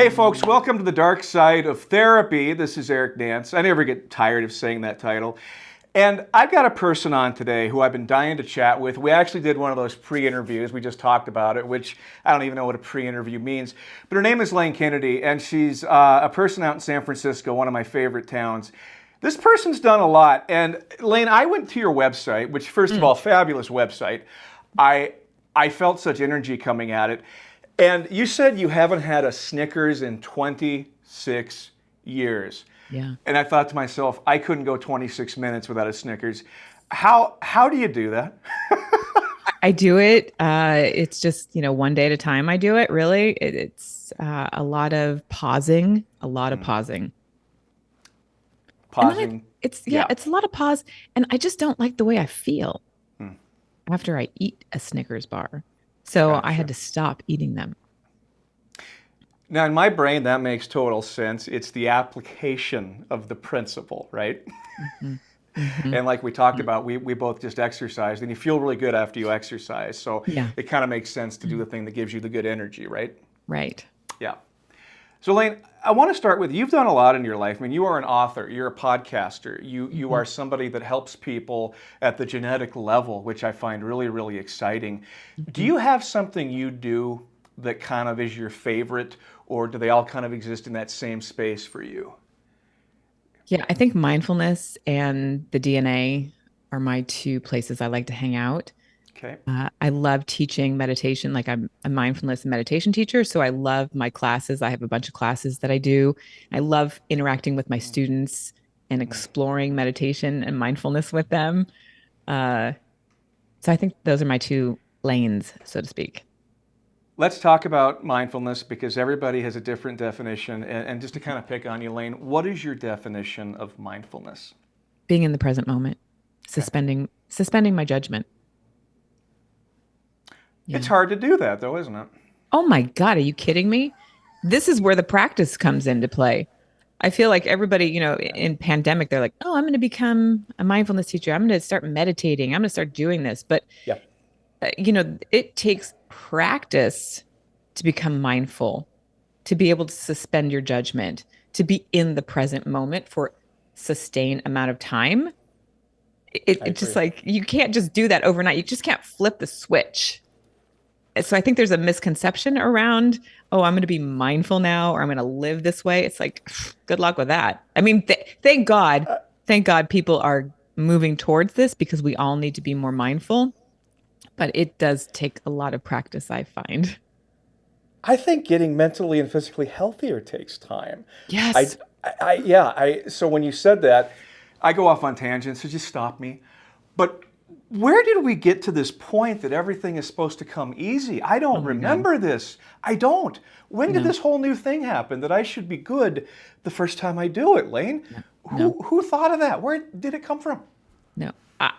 Hey folks, welcome to the dark side of therapy. This is Eric Nance. I never get tired of saying that title. And I've got a person on today who I've been dying to chat with. We actually did one of those pre-interviews. We just talked about it, which I don't even know what a pre-interview means. But her name is Lane Kennedy, and she's a person out in San Francisco, one of my favorite towns. This person's done a lot. And Lane, I went to your website, which first of all, fabulous website. I felt such energy coming at it. And you said you haven't had a Snickers in 26 years. Yeah. And I thought to myself, I couldn't go 26 minutes without a Snickers. How do you do that? I do it. It's just, one day at a time I do it, really. It's a lot of pausing, a lot of pausing. Pausing. It's Yeah. it's a lot of pause. And I just don't like the way I feel after I eat a Snickers bar. So I had Gotcha. to stop eating them. Now, in my brain, that makes total sense. It's the application of the principle, right? Hmm. Hmm. And like we talked about, we both just exercised, and you feel really good after you exercise. So Yeah. it kind of makes sense to do the thing that gives you the good energy, right? Right. Yeah. So Lane, I want to start with, you've done a lot in your life. I mean, you are an author, you're a podcaster, you are somebody that helps people at the genetic level, which I find really, really exciting. Do you have something you do that kind of is your favorite, or do they all kind of exist in that same space for you? Yeah, I think mindfulness and the DNA are my two places I like to hang out. Okay. I love teaching meditation. Like I'm a mindfulness and meditation teacher. So I love my classes. I have a bunch of classes that I do. I love interacting with my students and exploring meditation and mindfulness with them. Uh, so I think those are my two lanes, so to speak. Let's talk about mindfulness because everybody has a different definition. And just to kind of pick on you, Lane, what is your definition of mindfulness? Being in the present moment, Okay. suspending my judgment. It's Yeah. hard to do that, though, isn't it? Oh my God, are you kidding me? This is where the practice comes into play. I feel like everybody, in pandemic, they're like, oh, I'm going to become a mindfulness teacher. I'm going to start meditating. I'm going to start doing this. But, Yeah. it takes practice to become mindful, to be able to suspend your judgment, to be in the present moment for sustained amount of time. I It's just agree. like, you can't just do that overnight. You just can't flip the switch. So I think there's a misconception around, oh, I'm going to be mindful now, or I'm going to live this way. It's like, good luck with that. I mean, thank God people are moving towards this because we all need to be more mindful, but it does take a lot of practice, I find. I think getting mentally and physically healthier takes time. I, Yes. yeah, so when you said that, I go off on tangents, so just stop me. But where did we get to this point that everything is supposed to come easy? I Oh don't my God. remember this. I don't. When did No, this whole new thing happen that I should be good the first time I do it, Lane? no, no, Who thought of that? Where did it come from? no.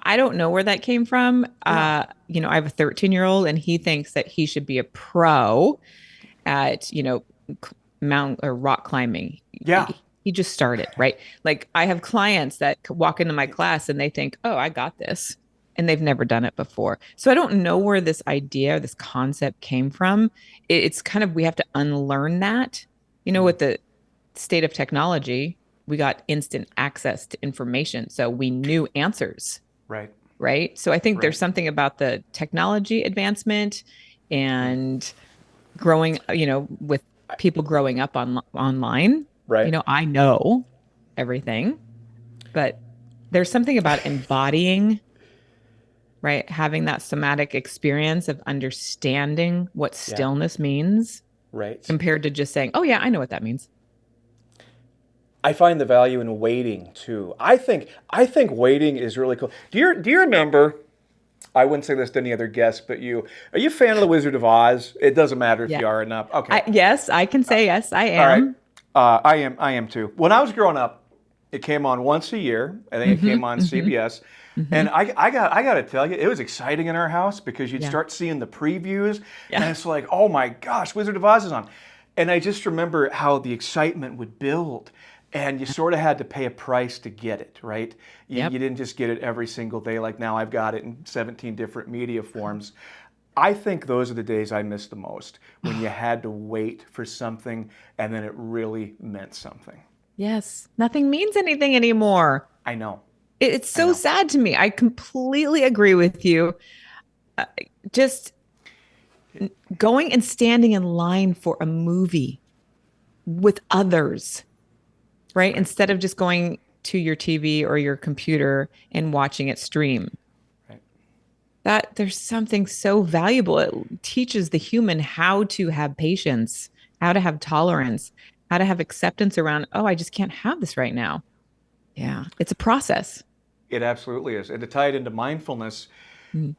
I don't know where that came from. Yeah. I have a 13-year-old and he thinks that he should be a pro at, mountain or rock climbing. Yeah. He just started, right? Like I have clients that walk into my class and they think, "Oh, I got this." And they've never done it before. So I don't know where this idea, this concept came from. It's kind of we have to unlearn that. With the state of technology, we got instant access to information. So we knew answers, Right. right? So I think there's Right. something about the technology advancement and growing, with people growing up online, Right. I know everything, but there's something about embodying, right? Having that somatic experience of understanding what Yeah. stillness means Right. compared to just saying, oh, yeah, I know what that means. I find the value in waiting too. I think waiting is really cool. Do you remember? I wouldn't say this to any other guest, but are you a fan of the Wizard of Oz? It doesn't matter if Yeah. you are or not. Okay. Yes, I can say yes, I All right. am. I am too. When I was growing up, it came on once a year. I think it Hmm. came on Hmm. CBS. Hmm. And I got to tell you, it was exciting in our house because you'd Yeah. start seeing the previews, and Yeah. it's like, oh my gosh, Wizard of Oz is on. And I just remember how the excitement would build, and you sort of had to pay a price to get it, right? You Yep. didn't just get it every single day like now I've got it in 17 different media forms. I think those are the days I miss the most, when you had to wait for something and then it really meant something. Yes, nothing means anything anymore. I know. It's I so know. sad to me. I completely agree with you. Uh, just going and standing in line for a movie with others, right? Right. Instead of just going to your TV or your computer and watching it stream. Right. That there's something so valuable. It teaches the human how to have patience, how to have tolerance, how to have acceptance around, oh, I just can't have this right now. Yeah, it's a process. It absolutely is. And to tie it into mindfulness, Mm,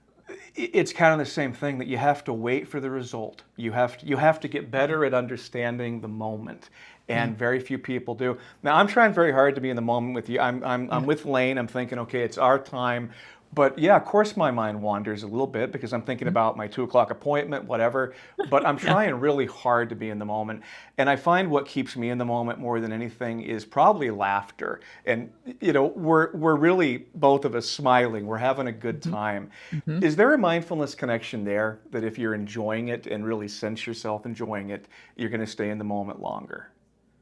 it's kind of the same thing, that you have to wait for the result. You have to get better at understanding the moment, yeah, and very few people do. Now, I'm trying very hard to be in the moment with you. I'm yeah. with Lane. I'm thinking, okay, it's our time. But yeah, of course, my mind wanders a little bit because I'm thinking Mm, about my 2 o'clock appointment, whatever. But I'm yeah. trying really hard to be in the moment. And I find what keeps me in the moment more than anything is probably laughter. And we're really, both of us, smiling. We're having a good Mhm, time. mhm. Is there a mindfulness connection there, that if you're enjoying it and really sense yourself enjoying it, you're going to stay in the moment longer?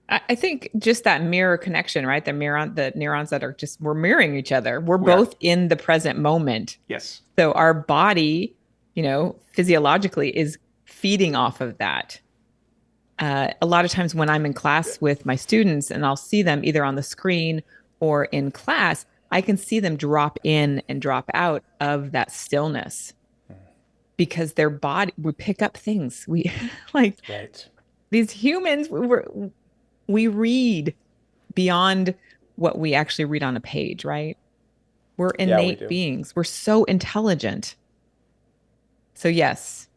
I think just that mirror connection, right? The neurons that are just, we're mirroring each other. We're We are. both in the present moment. Yes. So our body, physiologically is feeding off of that. A lot of times when I'm in class with my students and I'll see them either on the screen or in class, I can see them drop in and drop out of that stillness because their body, we pick up things. We like Right. these humans, we read beyond what we actually read on a page, right? We're Yeah, we innate do. beings. We're so intelligent. So yes.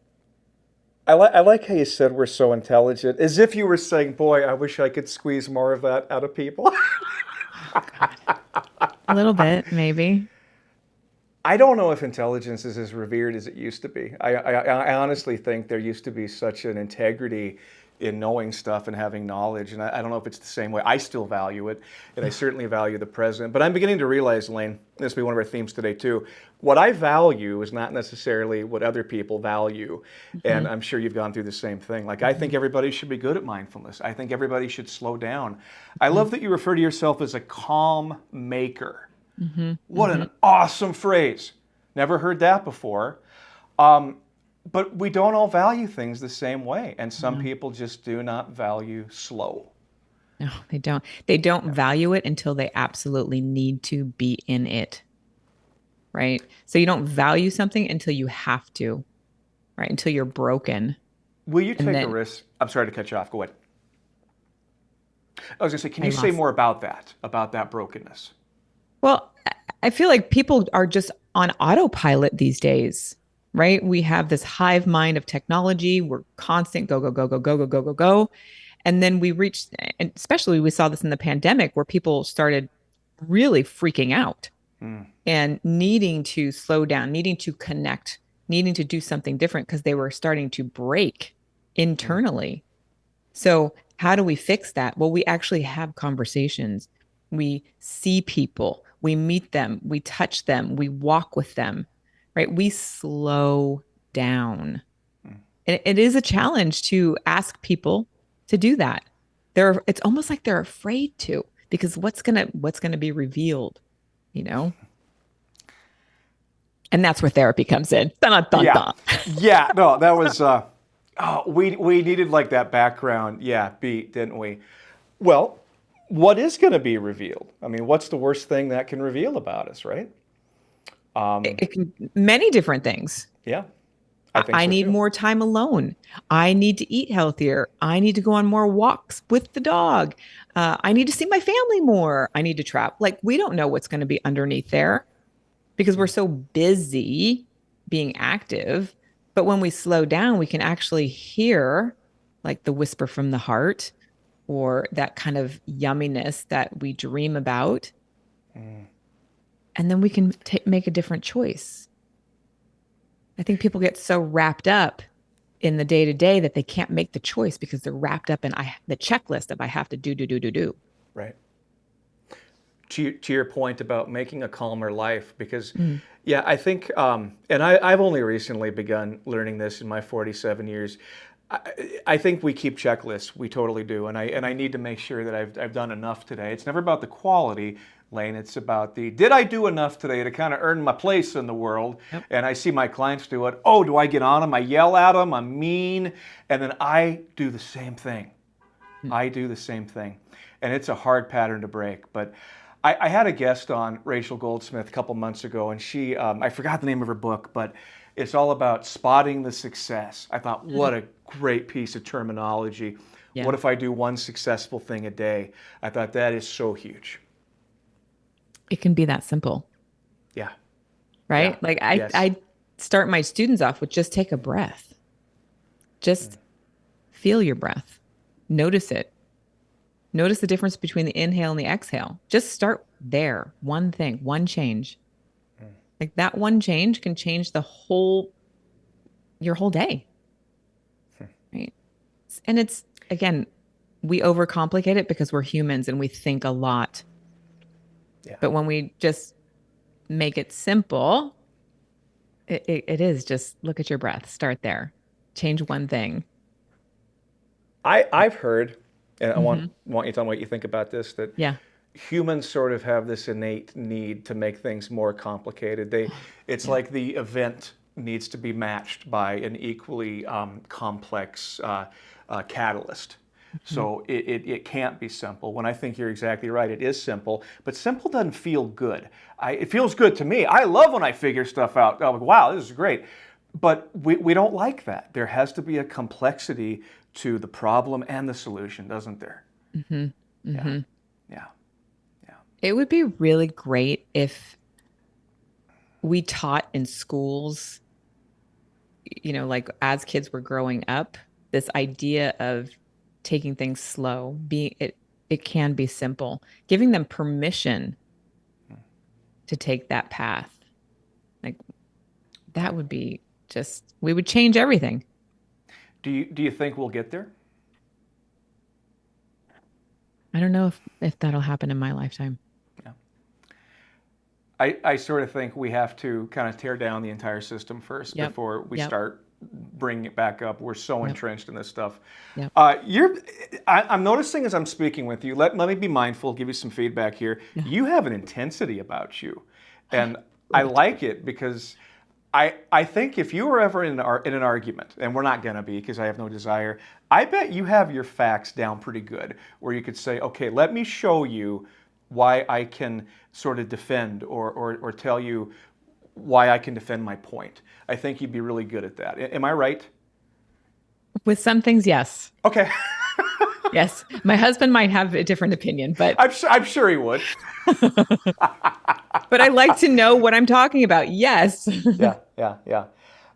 I like how you said we're so intelligent, as if you were saying, boy, I wish I could squeeze more of that out of people. Oh God. A little bit, maybe. I don't know if intelligence is as revered as it used to be. I honestly think there used to be such an integrity in knowing stuff and having knowledge, and I don't know if it's the same way. I still value it, and I certainly value the present. But I'm beginning to realize, Lane, this will be one of our themes today too. What I value is not necessarily what other people value, and Hmm. I'm sure you've gone through the same thing. Like, I Hmm. think everybody should be good at mindfulness. I think everybody should slow down. I Hmm. love that you refer to yourself as a calm maker. Hmm. What Hmm. an awesome phrase. Never heard that before. Um, but we don't all value things the same way. And some No, people just do not value slow. no, they don't. They don't Yeah. value it until they absolutely need to be in it, right? So you don't value something until you have to, right? Until you're broken. Will you And take a then risk? I'm sorry to cut you off. Go ahead. I was going to say, can I you say lost. more about that brokenness? Well, I feel like people are just on autopilot these days, right? We have this hive mind of technology. We're constant go, go, go, go, go, go, go, go, go. And then we reached, and especially we saw this in the pandemic where people started really freaking out Mm, and needing to slow down, needing to connect, needing to do something different because they were starting to break mm, internally. So, how do we fix that? Well, we actually have conversations. We see people, we meet them, we touch them, we walk with them, right? We slow down. mm. And it is a challenge to ask people to do that. It's almost like they're afraid to because what's gonna be revealed, you know? And that's where therapy comes in. Dun, dun, Yeah. dun. Yeah. No, that was, oh, we needed like that background, yeah, beat, didn't we? Well, what is going to be revealed? I mean, what's the worst thing that can reveal about us, right? It can many different things. Yeah, I think I so need too. more time alone. I need to eat healthier. I need to go on more walks with the dog. I need to see my family more. I need to travel. Like, we don't know what's going to be underneath there because we're so busy being active. But when we slow down, we can actually hear like the whisper from the heart or that kind of yumminess that we dream about. Mm. And then we can make a different choice. I think people get so wrapped up in the day to day that they can't make the choice because they're wrapped up in the checklist of I have to do. Right. to your point about making a calmer life, because Mm. yeah, I think, and I've only recently begun learning this in my 47 years. I think we keep checklists. We totally do, and I need to make sure that I've done enough today. It's never about the quality, Lane. It's about the did I do enough today to kind of earn my place in the world. Yep. And I see my clients do it. Oh, do I get on them? I yell at them. I'm mean, and then I do the same thing. Mm. I do the same thing. And it's a hard pattern to break. But I had a guest on, Rachel Goldsmith, a couple months ago, and she, I forgot the name of her book, but it's all about spotting the success. I thought, what a great piece of terminology. Yeah. What if I do one successful thing a day? I thought that is so huge. It can be that simple, Yeah. Yeah. right? Like Yes. I start my students off with just take a breath. Just feel your breath. Notice it. Notice the difference between the inhale and the exhale. Just start there. One thing, one change. Like that one change can change your whole day, right? And it's, again, we overcomplicate it because we're humans and we think a lot. Yeah. But when we just make it simple, it is just look at your breath, start there, change one thing. I've heard, and I want Hmm. want you to tell me what you think about this, that Yeah. humans sort of have this innate need to make things more complicated. It's Yeah. like the event needs to be matched by an equally complex catalyst. Mhm. So it can't be simple. When I think you're exactly right, it is simple, but simple doesn't feel good. It feels good to me. I love when I figure stuff out. Oh, wow, this is great. But we don't like that. There has to be a complexity to the problem and the solution, doesn't there? Hmm. Yeah, Hmm. yeah, yeah. It would be really great if we taught in schools, like as kids were growing up, this idea of taking things slow, it can be simple, giving them permission to take that path. Like that would be we would change everything. Do you think we'll get there? I don't know if that'll happen in my lifetime. Yeah. I sort of think we have to kind of tear down the entire system first Yep. before we Yep. start bringing it back up. We're so Yep. entrenched in this stuff. Yep. I'm noticing as I'm speaking with you, let me be mindful, give you some feedback here. Yeah. You have an intensity about you. And I Good. like it because I think if you were ever in an argument, and we're not going to be because I have no desire, I bet you have your facts down pretty good, where you could say, okay, let me show you why I can sort of defend or tell you why I can defend my point. I think you'd be really good at that. Am I right? With some things, yes. Okay. Yes. My husband might have a different opinion, but I'm sure he would. but I like to know what I'm talking about. Yes. Yeah, yeah, yeah.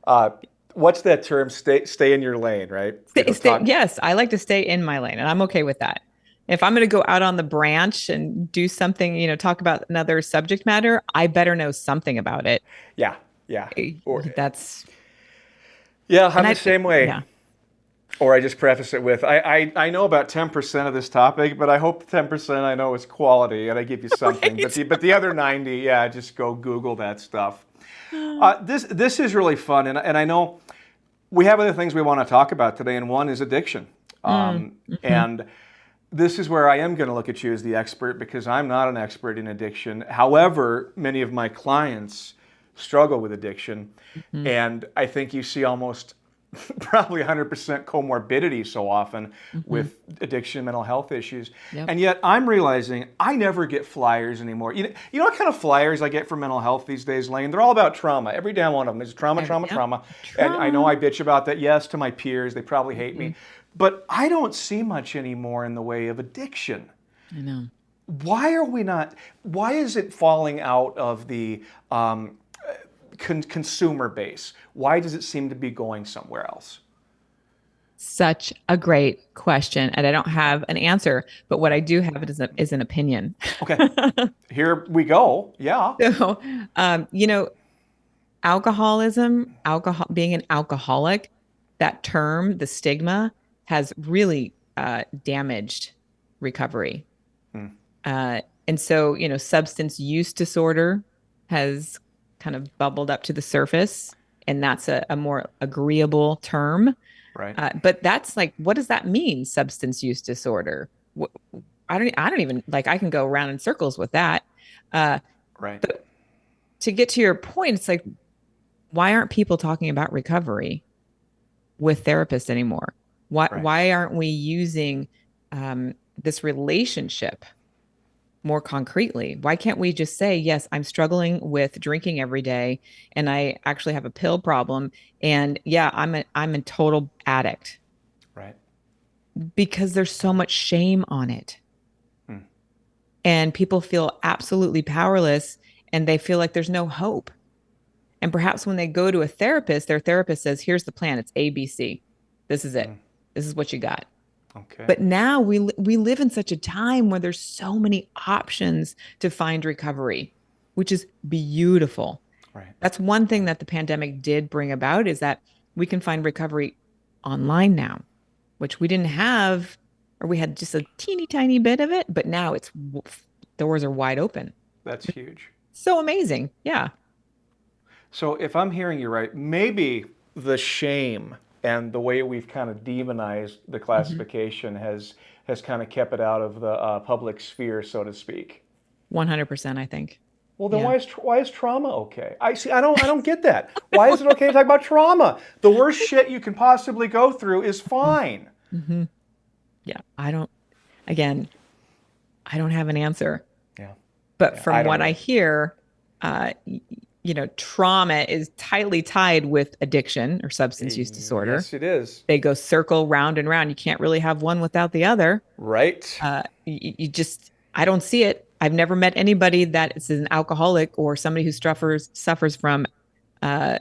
Uh, what's that term? Stay in your lane, right? Talk. Yes, I like to stay in my lane, and I'm okay with that. If I'm going to go out on the branch and do something, talk about another subject matter, I better know something about it. Yeah, yeah. Or That's, yeah, I'm and the same way. yeah. Or I just preface it with, I know about 10% of this topic, but I hope 10% I know is quality, and I give you something. Right. But the other 90, yeah, just go Google that stuff. This is really fun, and I know we have other things we want to talk about today, and one is addiction. Mm-hmm. And this is where I am going to look at you as the expert because I'm not an expert in addiction. However, many of my clients struggle with addiction, Mm-hmm. and I think you see almost probably 100% comorbidity so often Mm-hmm. with addiction, mental health issues. Yep. And yet I'm realizing I never get flyers anymore. You know what kind of flyers I get for mental health these days, Lane? They're all about trauma. Every damn one of them is trauma, trauma, Yep. trauma. And I know I bitch about that, yes, to my peers. They probably hate me. But I don't see much anymore in the way of addiction. I know. Why is it falling out of the consumer base? Why does it seem to be going somewhere else? Such a great question. And I don't have an answer, but what I do have is an opinion. Okay, here we go. Yeah. So, being an alcoholic, that term, the stigma, has really damaged recovery. And so, substance use disorder has kind of bubbled up to the surface, and that's a more agreeable term. Right. But that's like, what does that mean? Substance use disorder. I don't even like, I can go around in circles with that. Uh, Right. but to get to your point, it's like, why aren't people talking about recovery with therapists anymore? Why, Right. why aren't we using this relationship more concretely? Why can't we just say, yes, I'm struggling with drinking every day and I actually have a pill problem, and yeah, I'm a total addict, Right. because there's so much shame on it. Hmm. And people feel absolutely powerless, and they feel like there's no hope. And perhaps when they go to a therapist, their therapist says, here's the plan. It's ABC. This is it. Hmm. This is what you got. Okay. But now we live in such a time where there's so many options to find recovery, which is beautiful. Right. That's one thing that the pandemic did bring about, is that we can find recovery online now, which we didn't have, or we had just a teeny tiny bit of it, but now it's doors are wide open. That's huge. So amazing. Yeah. So if I'm hearing you right, maybe the shame and the way we've kind of demonized the Mhm. classification has kind of kept it out of the public sphere, so to speak. 100%, I think. Well, then Yeah. why is trauma okay? I don't get that. Why is it okay to talk about trauma? The worst shit you can possibly go through is fine. Mm-hmm. Yeah. Again, I don't have an answer. Yeah, But yeah, I from don't what I either. hear, trauma is tightly tied with addiction or substance use disorder. Yes, it is. They go circle round and round. You can't really have one without the other. Right. You just, I don't see it. I've never met anybody that is an alcoholic or somebody who suffers from uh,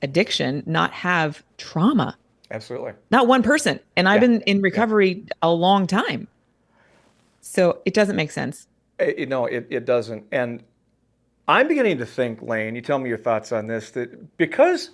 addiction not have trauma. Absolutely. Not one person. And I've Yeah. been in Yeah. recovery a long time. So it doesn't make sense. No, it doesn't. And I'm beginning to think, Lane, you tell me your thoughts on this, that because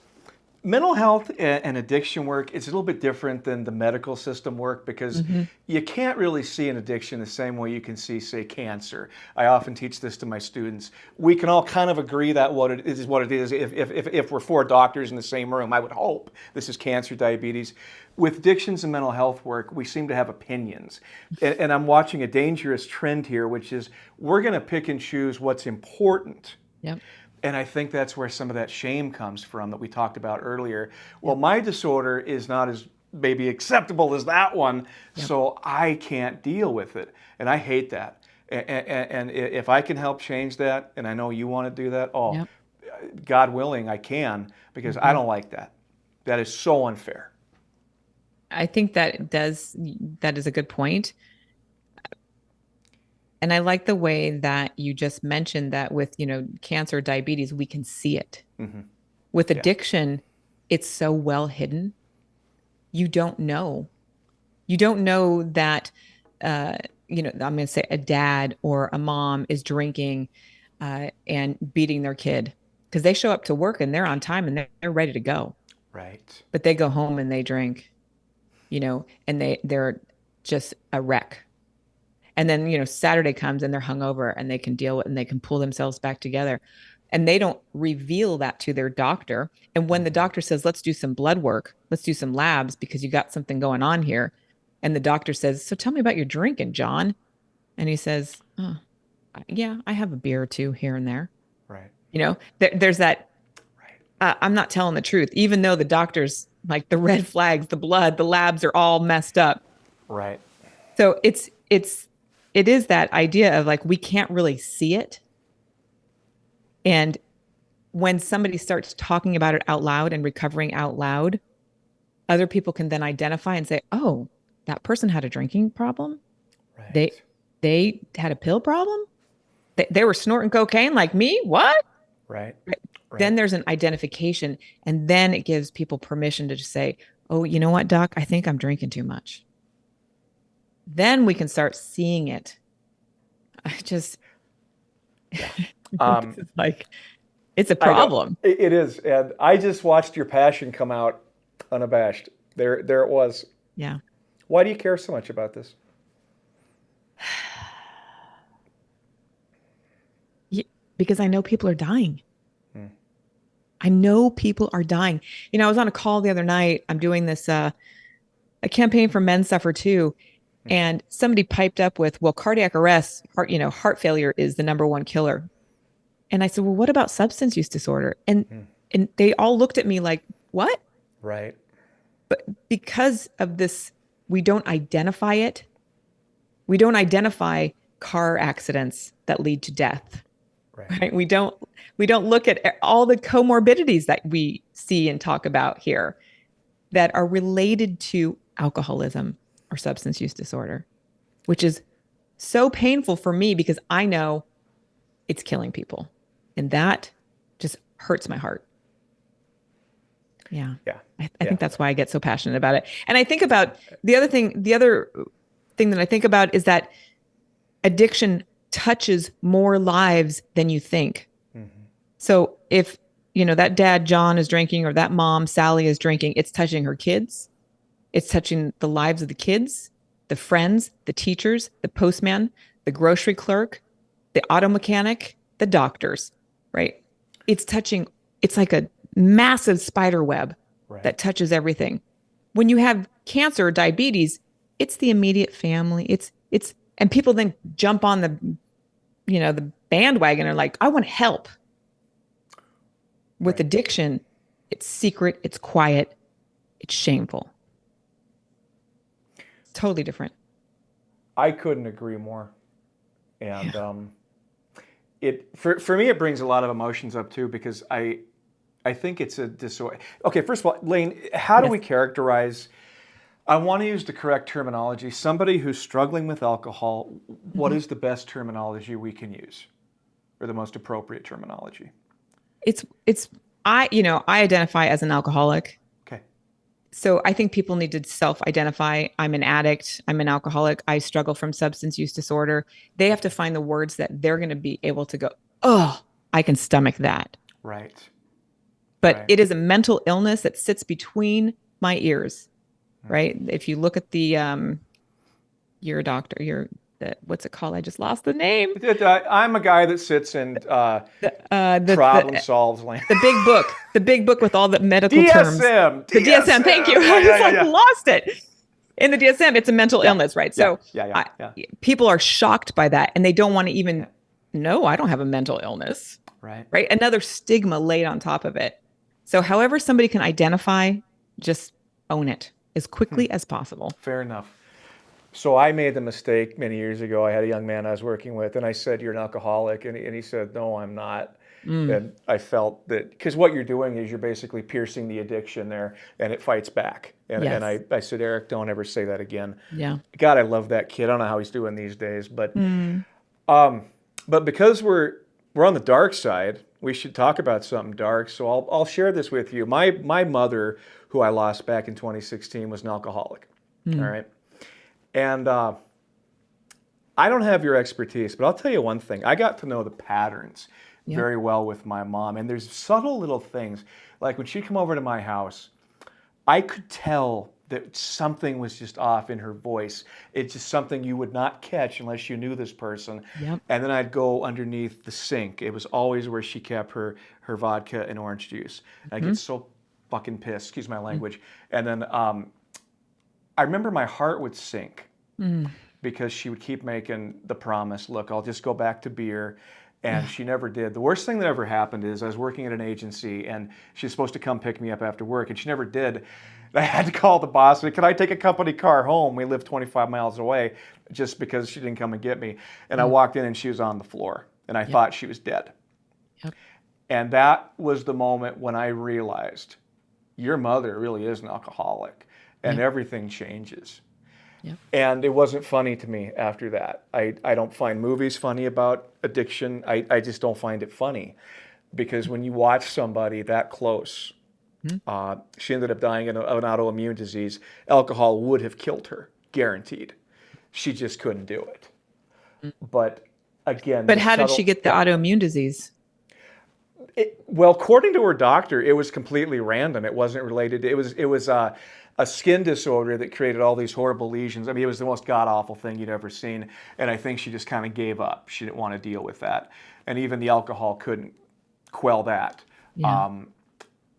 mental health and addiction work is a little bit different than the medical system work, because Hmm. you can't really see an addiction the same way you can see, say, cancer. I often teach this to my students. We can all kind of agree that what it is what it is. If we're four doctors in the same room, I would hope this is cancer, diabetes. With addictions and mental health work, we seem to have opinions. And I'm watching a dangerous trend here, which is we're going to pick and choose what's important. Yep. And I think that's where some of that shame comes from that we talked about earlier. Well, Yep. my disorder is not as maybe acceptable as that one, Yep. so I can't deal with it. And I hate that. And if I can help change that, and I know you want to do that, oh, Yep. God willing, I can, because I Hmm. don't like that. That is so unfair. I think that is a good point. And I like the way that you just mentioned that with, cancer, diabetes, we can see it. Hmm. With Yeah. addiction, it's so well hidden. You don't know. You don't know that, I'm going to say a dad or a mom is drinking and beating their kid, because they show up to work and they're on time and they're ready to go, Right. but they go home and they drink, and they're just a wreck. And then, Saturday comes and they're hungover and they can deal with, and they can pull themselves back together. And they don't reveal that to their doctor. And when the Hmm. doctor says, let's do some blood work, let's do some labs because you got something going on here. And the doctor says, so tell me about your drinking, John. And he says, oh, yeah, I have a beer or two here and there. Right. There's that. Right. I'm not telling the truth, even though the doctors, like, the red flags, the blood, the labs are all messed up. Right. So it is that idea of, like, we can't really see it. And when somebody starts talking about it out loud and recovering out loud, other people can then identify and say, "Oh, that person had a drinking problem. They Right. they had a pill problem. They were snorting cocaine like me. What?" Right. Then Right. there's an identification, and then it gives people permission to just say, "Oh, you know what, doc? I think I'm drinking too much." Then we can start seeing it. I just Yeah. this is like, it's a I know problem. it is, and I just watched your passion come out unabashed. There it was. Yeah. Why do you care so much about this? because I know people are dying. Hmm. I know people are dying. I was on a call the other night. I'm doing this a campaign for Men Suffer Too, and somebody piped up with, "Well, cardiac arrest, heart failure is the number one killer." And I said, "Well, what about substance use disorder?" And they all looked at me like, "What?" Right. But because of this, we don't identify it. We don't identify car accidents that lead to death, Right. right? We don't look at all the comorbidities that we see and talk about here that are related to alcoholism or substance use disorder, which is so painful for me because I know it's killing people. And that just hurts my heart. Yeah. Yeah. I Yeah. think that's why I get so passionate about it. And I think about the other thing that I think about is that addiction touches more lives than you think. Mm-hmm. So if, that dad, John, is drinking or that mom, Sally, is drinking, it's touching her kids. It's touching the lives of the kids, the friends, the teachers, the postman, the grocery clerk, the auto mechanic, the doctors, right? It's like a massive spider web Right. that touches everything. When you have cancer or diabetes, it's the immediate family. And people then jump on the bandwagon and are like, I want help. With Right. addiction, it's secret, it's quiet, it's shameful. Totally different. I couldn't agree more. And Yeah. for me, it brings a lot of emotions up too, because I think it's a disorder. Okay, first of all, Lane, how do Yes. we characterize? I want to use the correct terminology. Somebody who's struggling with alcohol, what Mhm. is the best terminology we can use, or the most appropriate terminology? It's I identify as an alcoholic. Okay. So I think people need to self-identify. I'm an addict. I'm an alcoholic. I struggle from substance use disorder. They have to find the words that they're going to be able to go, oh, I can stomach that. Right. But Right. it is a mental illness that sits between my ears, right? If you look at your doctor, what's it called? I just lost the name. I'm a guy that sits and The uh the problem the solves, Lane. the big book with all the medical terms. DSM. The DSM. Thank you. DSM. Yeah, I yeah, just yeah, like yeah. lost it. In the DSM, it's a mental Yeah. illness, right? Yeah. So Yeah. Yeah. I, Yeah. people are shocked by that and they don't want to Yeah. even know I don't have a mental illness, Right. right? Another stigma laid on top of it. So however somebody can identify, just own it as quickly as possible. Fair enough. So I made the mistake many years ago. I had a young man I was working with, and I said, "You're an alcoholic," and he said, "No, I'm not." Mm, And I felt that because what you're doing is you're basically piercing the addiction there, and it fights back. And yes. I said, "Eric, don't ever say that again." Yeah. God, I love that kid. I don't know how he's doing these days, but Mm, but because we're on the dark side, we should talk about something dark. So I'll share this with you. My mother, who I lost back in 2016, was an alcoholic. All mm, right. And I don't have your expertise, but I'll tell you one thing. I got to know the patterns yep. very well with my mom. And there's subtle little things. Like when she'd come over to my house, I could tell that something was just off in her voice. It's just something you would not catch unless you knew this person. Yep. And then I'd go underneath the sink. It was always where she kept her vodka and orange juice. And I get so fucking pissed, excuse my language. And then I remember my heart would sink Mm. because she would keep making the promise, look, I'll just go back to beer. And she never did. The worst thing that ever happened is I was working at an agency and she was supposed to come pick me up after work and she never did. I had to call the boss and said, can I take a company car home? We live 25 miles away just because she didn't come and get me. And I walked in and she was on the floor and I thought she was dead. Yep. And that was the moment when I realized your mother really is an alcoholic and Yep. everything changes. Yep. And it wasn't funny to me after that. I don't find movies funny about addiction. I just don't find it funny because when you watch somebody that close, she ended up dying of an autoimmune disease. Alcohol would have killed her, guaranteed. She just couldn't do it. But again, But the how did she subtle, get the yeah. autoimmune disease? Well, according to her doctor, it was completely random. It wasn't related. It was a skin disorder that created all these horrible lesions. I mean, it was the most god awful thing you'd ever seen. And I think she just kind of gave up. She didn't want to deal with that. and even the alcohol couldn't quell that. Yeah.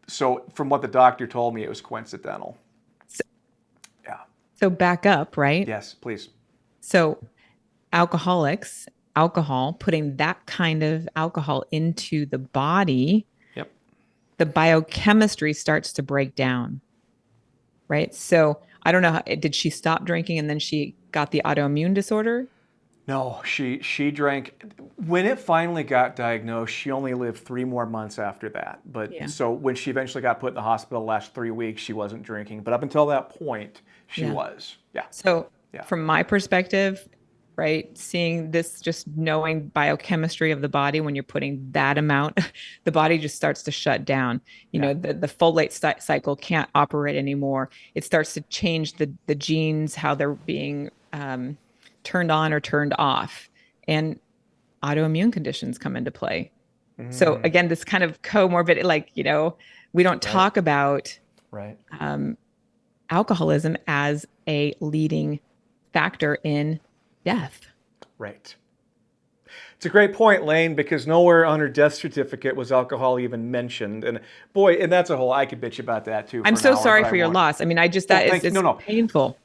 So from what the doctor told me, it was coincidental. So, Yeah. so back up, right? Yes, please. So alcoholics, alcohol, putting that kind of alcohol into the body, Yep. the biochemistry starts to break down, right? So I don't know, did she stop drinking and then she got the autoimmune disorder? No, she drank. When it finally got diagnosed, she only lived 3 more months after that. But Yeah. so when she eventually got put in the hospital the last 3 weeks, she wasn't drinking. But up until that point, she Yeah. was. Yeah. So Yeah. from my perspective, right, seeing this, just knowing biochemistry of the body, when you're putting that amount, the body just starts to shut down. Yeah. The folate cycle can't operate anymore. It starts to change the genes, how they're being turned on or turned off. And autoimmune conditions come into play. So Mm, again, this kind of comorbid, like, we don't right. talk about Right. um, alcoholism as a leading factor in death. Right. It's a great point, Lane, because nowhere on her death certificate was alcohol even mentioned. And boy, and that's a whole, I could bitch about that too I'm for an so hour, sorry but I for your won't. loss. I mean, Oh, that is, thank you. No, it's no. painful.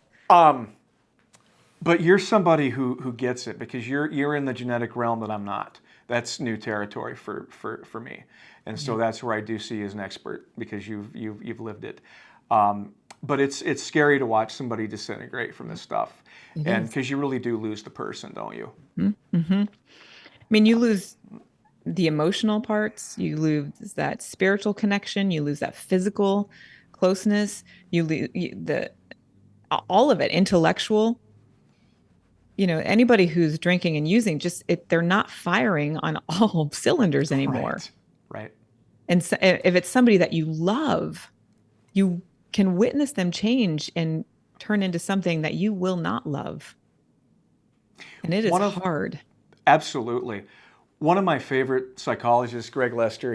But you're somebody who gets it because you're in the genetic realm that I'm not. That's new territory for me, and so Yeah. that's where I do see you as an expert because you've lived it. But it's scary to watch somebody disintegrate from this stuff, It and is. because you really do lose the person, don't you? Mm-hmm. I mean, you lose the emotional parts, you lose that spiritual connection, you lose that physical closeness, you lose the all of it, intellectual. Anybody who's drinking and using, just they're not firing on all cylinders anymore. Right. Right. And so, if it's somebody that you love, you can witness them change and turn into something that you will not love. And it is One of hard. Absolutely. One of my favorite psychologists, Greg Lester,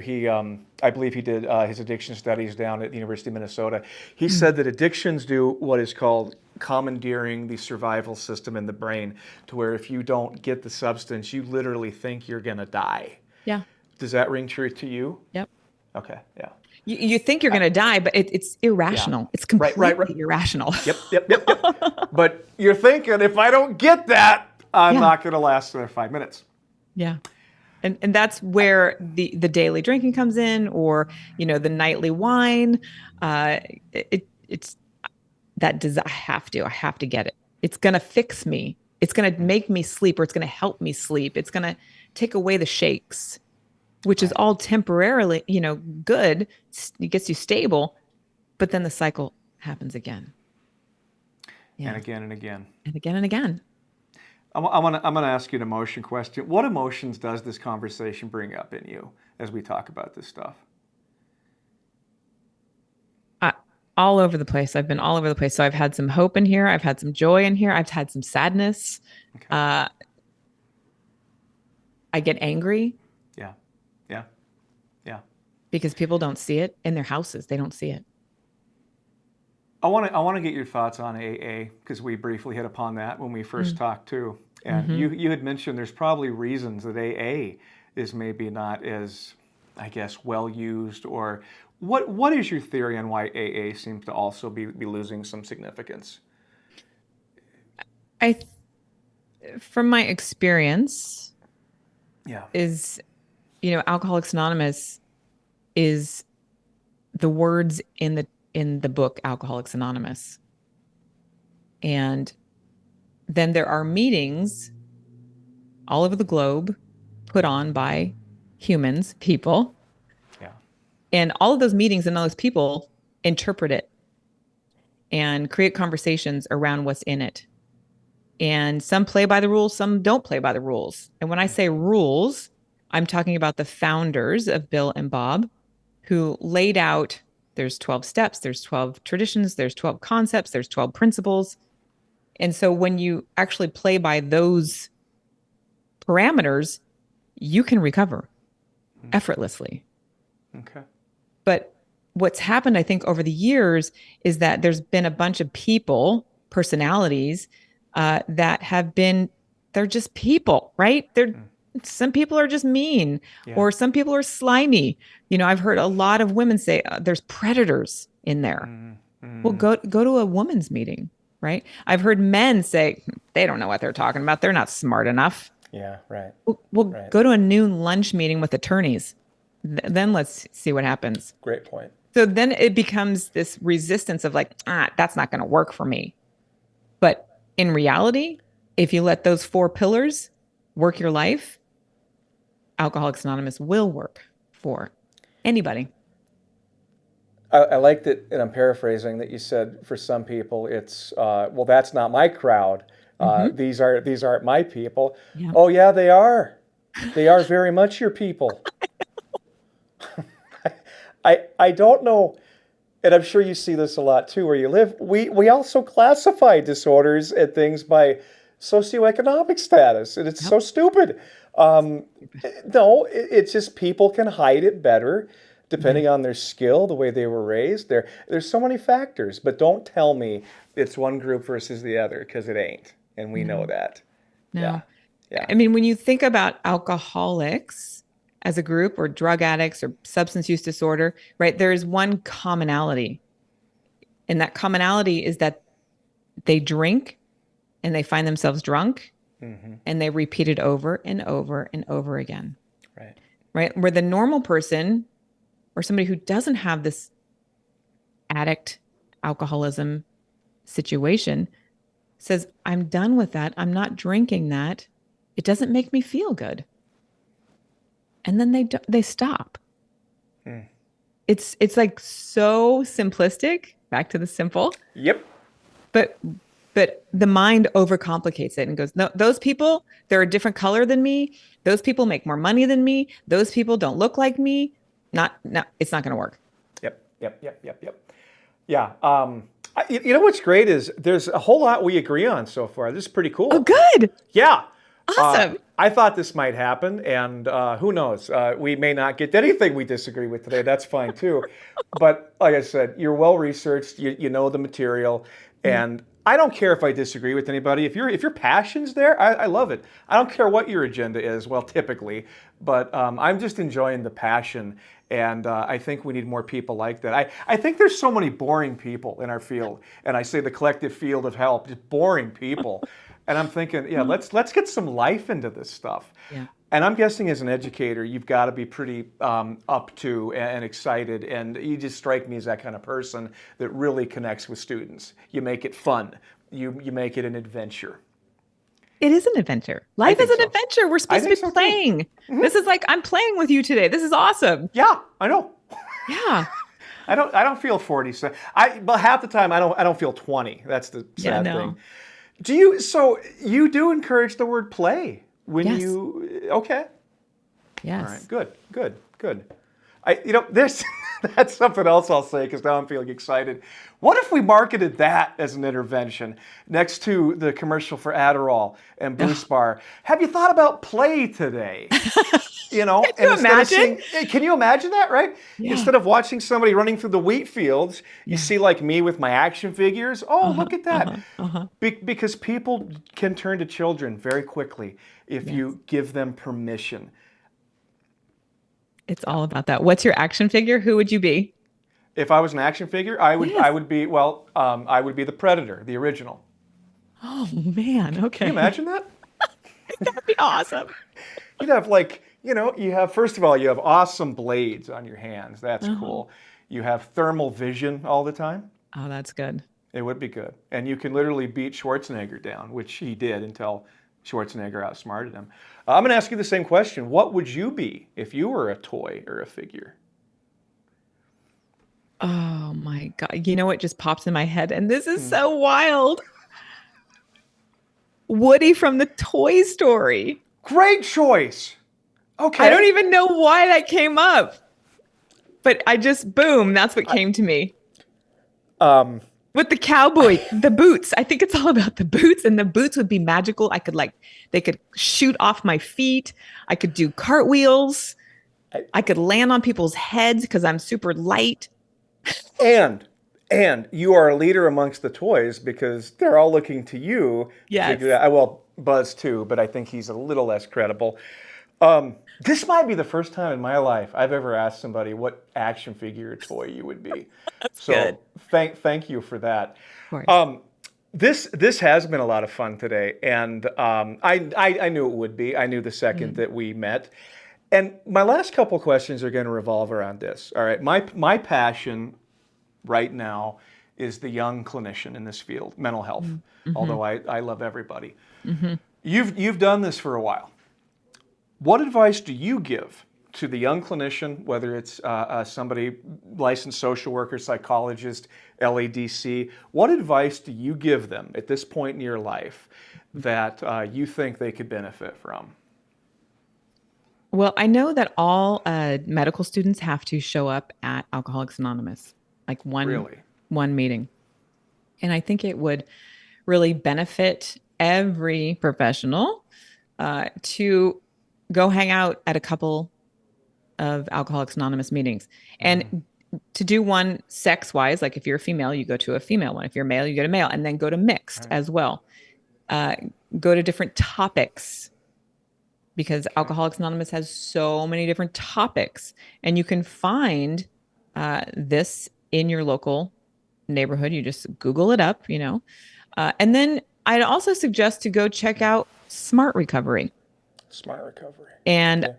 I believe he did his addiction studies down at the University of Minnesota. He Mm. said that addictions do what is called commandeering the survival system in the brain, to where if you don't get the substance, you literally think you're going to die. Yeah. Does that ring true to you? Yep. Okay, yeah. You think you're Uh, going to die, but it's yeah. irrational. It's Right. completely irrational. Yep, yep, yep, yep. But you're thinking, if I don't get that, I'm Yeah. not going to last another 5 minutes. Yeah. And that's where the daily drinking comes in, or the nightly wine. It's that I have to get it. It's going to fix me. It's going to make me sleep, or it's going to help me sleep. It's going to take away the shakes, which is Right. all temporarily, good. It gets you stable, but then the cycle happens again. And Yeah. again and again. And again and again. I'm gonna ask you an emotion question. What emotions does this conversation bring up in you as we talk about this stuff? I, all over the place. I've been all over the place. So I've had some hope in here. I've had some joy in here. I've had some sadness. Okay. Uh, I get angry Yeah. Yeah. Yeah. because people don't see it in their houses. They don't see it. I want to get your thoughts on AA because we briefly hit upon that when we first talked too. And Mm-hmm. you had mentioned there's probably reasons that AA is maybe not as, I guess, well used, or what is your theory on why AA seems to also be losing some significance? I, from my experience, Yeah. is Alcoholics Anonymous is the words in the book Alcoholics Anonymous, and then there are meetings all over the globe put on by people, Yeah. and all of those meetings and all those people interpret it and create conversations around what's in it. And some play by the rules, some don't play by the rules. And when I say rules, I'm talking about the founders of Bill and Bob, who laid out there's 12 steps, there's 12 traditions, there's 12 concepts, there's 12 principles. And so when you actually play by those parameters, you can recover effortlessly. Okay. But what's happened, I think, over the years is that there's been a bunch of people, personalities, that have been, they're just people, right? some people are just mean, Yeah. or some people are slimy. I've heard a lot of women say there's predators in there. Well, Mm-hmm. go to a women's meeting, right? I've heard men say they don't know what they're talking about. They're not smart enough. Yeah, right. Well, Right. go to a noon lunch meeting with attorneys. Then let's see what happens. Great point. So then it becomes this resistance of like, that's not going to work for me. But in reality, if you let those four pillars work your life, Alcoholics Anonymous will work for anybody. I like that, and I'm paraphrasing, that you said for some people it's well, that's not my crowd. These aren't my people. Yeah. Oh yeah, they are. They are very much your people. I don't know, and I'm sure you see this a lot too where you live. We also classify disorders and things by socioeconomic status, and it's so stupid. No, it's just people can hide it better depending on their skill, the way they were raised. There's so many factors, but don't tell me it's one group versus the other, because it ain't, and we know that. No. Yeah. Yeah. I mean, when you think about alcoholics as a group, or drug addicts, or substance use disorder, right? There is one commonality. And that commonality is that they drink and they find themselves drunk, and they repeat it over and over and over again. Right. Right? Where the normal person, or somebody who doesn't have this addict alcoholism situation, says, I'm done with that. I'm not drinking that. It doesn't make me feel good. And then they stop. It's like so simplistic, back to the simple. Yep. But the mind overcomplicates it and goes, no, those people, they're a different color than me. Those people make more money than me. Those people don't look like me. It's not going to work. Yep. Yeah. You know what's great is there's a whole lot we agree on so far. This is pretty cool. Oh, good. Yeah. Awesome. I thought this might happen, and who knows? We may not get to anything we disagree with today. That's fine too. But like I said, you're well researched. You know the material, and I don't care if I disagree with anybody. If your passion's there, I love it. I don't care what your agenda is. Well, typically, but I'm just enjoying the passion, and I think we need more people like that. I think there's so many boring people in our field, and I say the collective field of help, just boring people. And I'm thinking, yeah, let's get some life into this stuff. Yeah. And I'm guessing as an educator, you've got to be pretty up to and excited. And you just strike me as that kind of person that really connects with students. You make it fun. You make it an adventure. It is an adventure. Life is an adventure. We're supposed to be playing. This is like, I'm playing with you today. This is awesome. Yeah, I know. Yeah. I don't feel 40. But half the time I don't feel 20. That's the sad thing. So you do encourage the word play when you, okay. Yes. All right, good. That's something else I'll say, because now I'm feeling excited. What if we marketed that as an intervention next to the commercial for Adderall and Boost Bar? Have you thought about play today? Can you imagine? Can you imagine that, right? Yeah. Instead of watching somebody running through the wheat fields, you see like me with my action figures. Oh, look at that. Because people can turn to children very quickly if you give them permission. It's all about that. What's your action figure? Who would you be? If I was an action figure, I would be the Predator, the original. Oh man, okay. Can you imagine that? That'd be awesome. You'd have first of all, you have awesome blades on your hands. That's cool. You have thermal vision all the time. Oh, that's good. It would be good. And you can literally beat Schwarzenegger down, which he did until Schwarzenegger outsmarted him. I'm going to ask you the same question. What would you be if you were a toy or a figure? Oh my God. You know what just pops in my head? And this is so wild. Woody from the Toy Story. Great choice. Okay. I don't even know why that came up. But boom, that's what came to me. With the cowboy, the boots. I think it's all about the boots, and the boots would be magical. They could shoot off my feet. I could do cartwheels. I could land on people's heads because I'm super light. And you are a leader amongst the toys because they're all looking to you to figure that out. Well, Buzz too, but I think he's a little less credible. This might be the first time in my life I've ever asked somebody what action figure or toy you would be. That's So good. thank you for that. Of course. This has been a lot of fun today, and I knew it would be. I knew the second that we met. And my last couple questions are going to revolve around this. All right, my passion right now is the young clinician in this field, mental health. Although I love everybody. You've done this for a while. What advice do you give to the young clinician, whether it's somebody licensed social worker, psychologist, LADC? What advice do you give them at this point in your life that you think they could benefit from? Well, I know that all medical students have to show up at Alcoholics Anonymous, like Really? one meeting. And I think it would really benefit every professional to go hang out at a couple of Alcoholics Anonymous meetings. And to do one sex-wise, like if you're a female, you go to a female one. If you're male, you go to male, and then go to mixed as well. Go to different topics, because Alcoholics Anonymous has so many different topics, and you can find this in your local neighborhood. You just Google it up, and then I'd also suggest to go check out Smart Recovery Smart recovery. and Okay.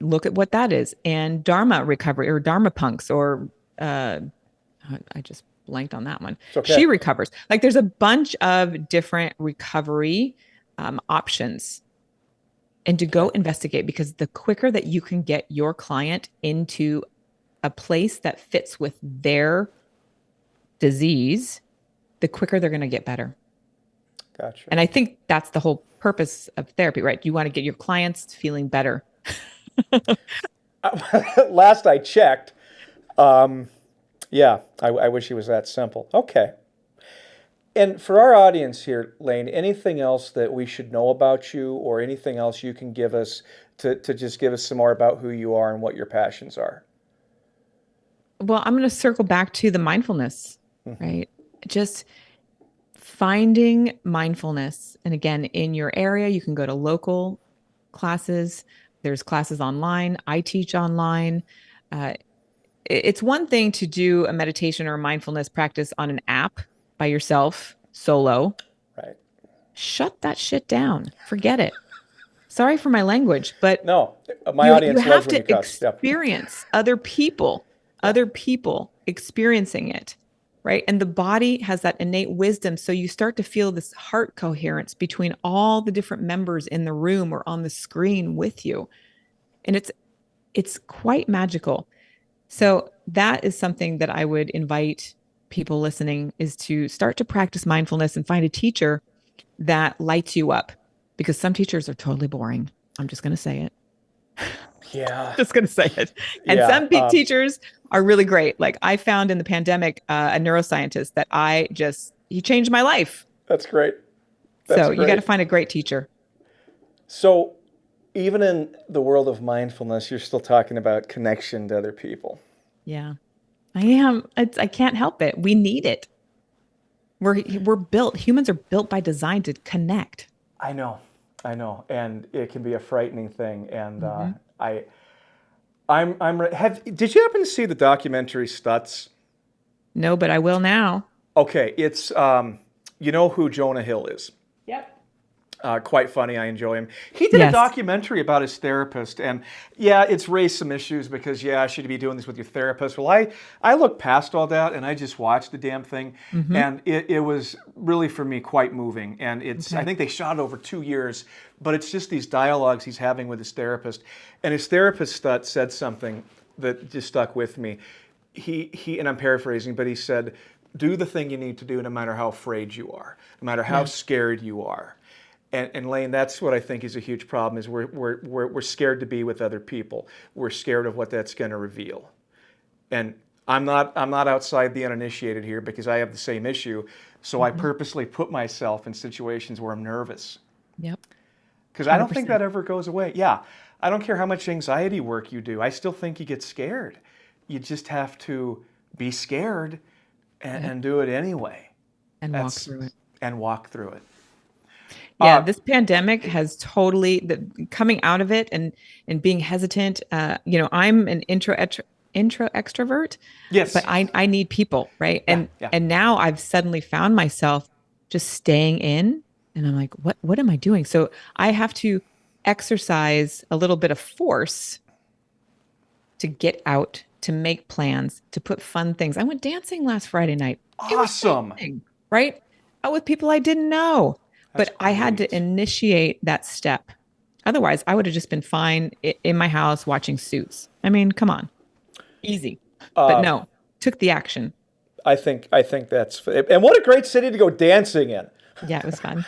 look at what that is, and Dharma Recovery or Dharma Punks, or I just blanked on that one. It's okay. She Recovers. Like there's a bunch of different recovery options, and to go investigate, because the quicker that you can get your client into a place that fits with their disease, the quicker they're going to get better. Gotcha. And I think that's the whole purpose of therapy, right? You want to get your clients feeling better. Last I checked, yeah, I wish it was that simple. Okay. And for our audience here, Lane, anything else that we should know about you, or anything else you can give us to just give us some more about who you are and what your passions are? Well, I'm going to circle back to the mindfulness, right? Just finding mindfulness. And again, in your area, you can go to local classes. There's classes online. I teach online. It's one thing to do a meditation or a mindfulness practice on an app by yourself, solo. Right. Shut that shit down. Forget it. Sorry for my language, but No, my you audience have loves when to you cuss. Yep. experience other people experiencing it, right? And the body has that innate wisdom. So you start to feel this heart coherence between all the different members in the room or on the screen with you. And it's quite magical. So that is something that I would invite people listening, is to start to practice mindfulness and find a teacher that lights you up, because some teachers are totally boring. I'm just going to say it. Yeah. Just going to say it. And Yeah, some teachers are really great. Like I found in the pandemic, a neuroscientist that he changed my life. That's great. So you got to find a great teacher. So even in the world of mindfulness, you're still talking about connection to other people. Yeah, I am. I can't help it. We need it. We're built. Humans are built by design to connect. I know, and it can be a frightening thing. And did you happen to see the documentary Stutz? No, but I will now. Okay, it's you know who Jonah Hill is. Yep. Quite funny. I enjoy him. He did Yes. a documentary about his therapist, and yeah, it's raised some issues because should you be doing this with your therapist? Well, I looked past all that and I just watched the damn thing, and it was really for me quite moving. And I think they shot it over 2 years, but it's just these dialogues he's having with his therapist, and his therapist said something that just stuck with me. He and I'm paraphrasing, but he said, "Do the thing you need to do, no matter how afraid you are, no matter how scared you are." And Lane, that's what I think is a huge problem, is we're scared to be with other people. We're scared of what that's going to reveal. And I'm not outside the uninitiated here, because I have the same issue. So I purposely put myself in situations where I'm nervous. Yep. Because I don't think that ever goes away. Yeah, I don't care how much anxiety work you do. I still think you get scared. You just have to be scared and do it anyway. And walk through it. And walk through it. Yeah, this pandemic has totally coming out of it and being hesitant. I'm an intro extrovert, but Yes. I need people, right? Yeah. And Yeah. and now I've suddenly found myself just staying in, and I'm like, what am I doing? So I have to exercise a little bit of force to get out, to make plans, to put fun things. I went dancing last Friday night. It was Awesome. amazing, right? Out with people I didn't know. That's But I had to great. initiate that step. Otherwise, I would have just been fine in my house watching Suits. I mean, come on, easy. But no, took the action. I think that's, and what a great city to go dancing in. Yeah, it was fun.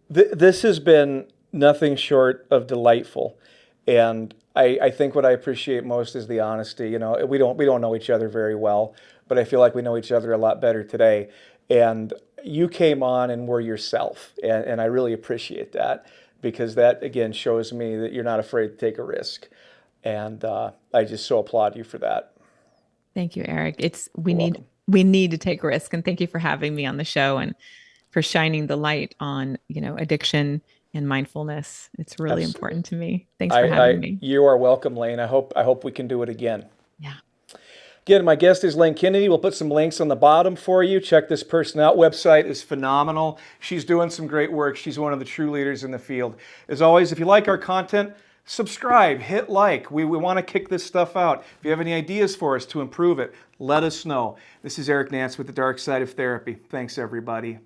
This has been nothing short of delightful, and I think what I appreciate most is the honesty. You know, we don't know each other very well, but I feel like we know each other a lot better today. And you came on and were yourself, and I really appreciate that, because that again shows me that you're not afraid to take a risk, and I just so applaud you for that. Thank you, Eric. It's You're welcome. we need to take risk, and thank you for having me on the show and for shining the light on, addiction and mindfulness. It's really Absolutely. important to me. Thanks for having me. You are welcome, Lane. I hope we can do it again. Yeah. Again, my guest is Lane Kennedy. We'll put some links on the bottom for you. Check this person out. Website is phenomenal. She's doing some great work. She's one of the true leaders in the field. As always, if you like our content, subscribe, hit like. We want to kick this stuff out. If you have any ideas for us to improve it, let us know. This is Eric Nance with The Dark Side of Therapy. Thanks, everybody.